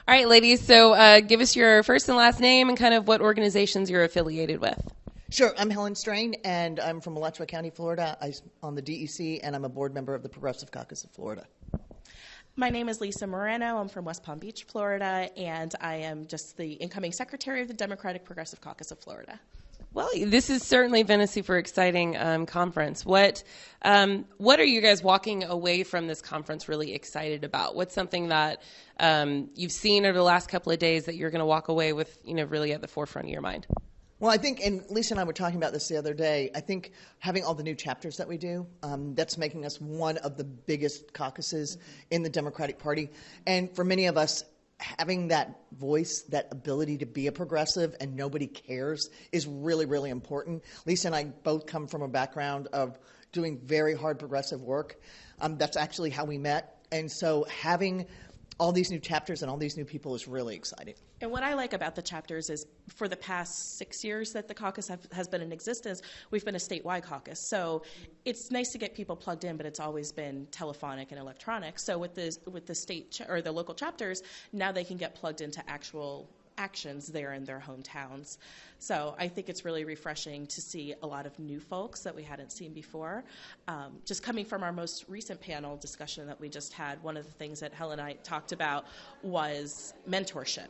All right, ladies, so give us your first and last name and kind of what organizations you're affiliated with. Sure. I'm Helen Strain, and I'm from Alachua County, Florida. I'm on the DEC, and I'm a board member of the Progressive Caucus of Florida. My name is Lisa Moreno. I'm from West Palm Beach, Florida, and I am just the incoming secretary of the Democratic Progressive Caucus of Florida. Well, this has certainly been a super exciting conference. What are you guys walking away from this conference really excited about? What's something that you've seen over the last couple of days that you're going to walk away with, really at the forefront of your mind? Well, I think, and Lisa and I were talking about this the other day, I think having all the new chapters that we do, that's making us one of the biggest caucuses in the Democratic Party. And for many of us, having that voice, that ability to be a progressive and nobody cares is really, really important. Lisa and I both come from a background of doing very hard progressive work. That's actually how we met. And so having all these new chapters and all these new people is really exciting. And what I like about the chapters is for the past 6 years that the caucus has been in existence, we've been a statewide caucus. So it's nice to get people plugged in, but it's always been telephonic and electronic. So with the state or the local chapters, now they can get plugged into actual actions there in their hometowns. So I think it's really refreshing to see a lot of new folks that we hadn't seen before. Just coming from our most recent panel discussion that we just had, one of the things that Helen and I talked about was mentorship.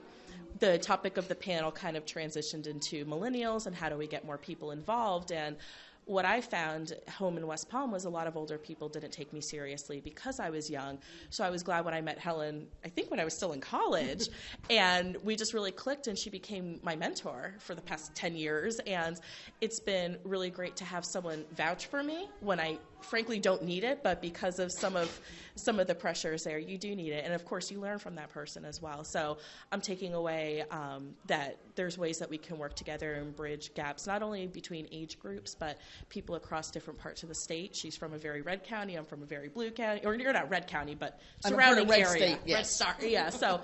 The topic of the panel kind of transitioned into millennials and how do we get more people involved. And what I found home in West Palm was a lot of older people didn't take me seriously because I was young. So I was glad when I met Helen, I think when I was still in college, and we just really clicked, and she became my mentor for the past 10 years. And it's been really great to have someone vouch for me when I frankly don't need it, but because of some of the pressures there, you do need it. And of course, you learn from that person as well. So I'm taking away that there's ways that we can work together and bridge gaps, not only between age groups, but people across different parts of the state. She's from a very red county. I'm from a very blue county. Or you're not red county, but surrounding red area. State, yes. Red Star. Yeah. So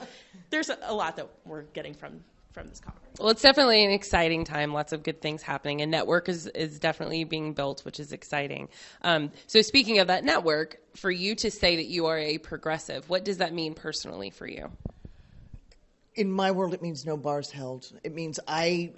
there's a lot that we're getting from this conference. Well, it's definitely an exciting time. Lots of good things happening. And network is definitely being built, which is exciting. So speaking of that network, for you to say that you are a progressive, what does that mean personally for you? In my world, it means no bars held. It means I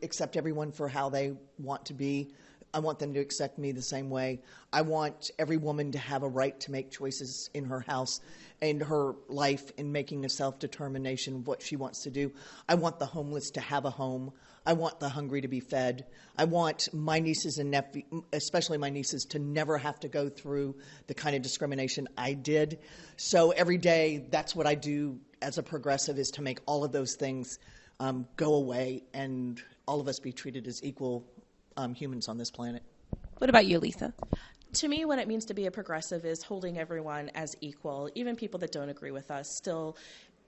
accept everyone for how they want to be. I want them to accept me the same way. I want every woman to have a right to make choices in her house and her life in making a self-determination of what she wants to do. I want the homeless to have a home. I want the hungry to be fed. I want my nieces and nephews, especially my nieces, to never have to go through the kind of discrimination I did. So every day, that's what I do as a progressive, is to make all of those things go away and all of us be treated as equal humans on this planet. What about you, Lisa? To me, what it means to be a progressive is holding everyone as equal, even people that don't agree with us, still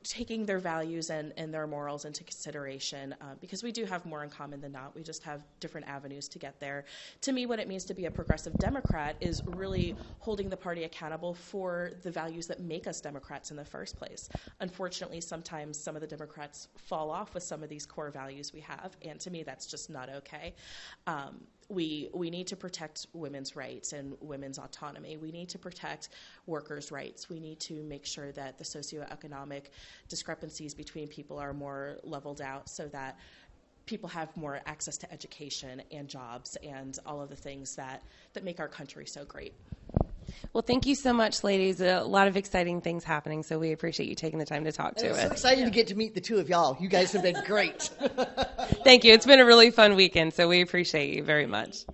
taking their values and their morals into consideration, because we do have more in common than not. We just have different avenues to get there. To me, what it means to be a progressive Democrat is really holding the party accountable for the values that make us Democrats in the first place. Unfortunately, sometimes some of the Democrats fall off with some of these core values we have, and to me, that's just not okay. We need to protect women's rights and women's autonomy. We need to protect workers' rights. We need to make sure that the socioeconomic discrepancies between people are more leveled out so that people have more access to education and jobs and all of the things that make our country so great. Well, thank you so much, ladies. A lot of exciting things happening, so we appreciate you taking the time to talk to us. I'm so excited to get to meet the two of y'all. You guys have been great. Thank you. It's been a really fun weekend, so we appreciate you very much.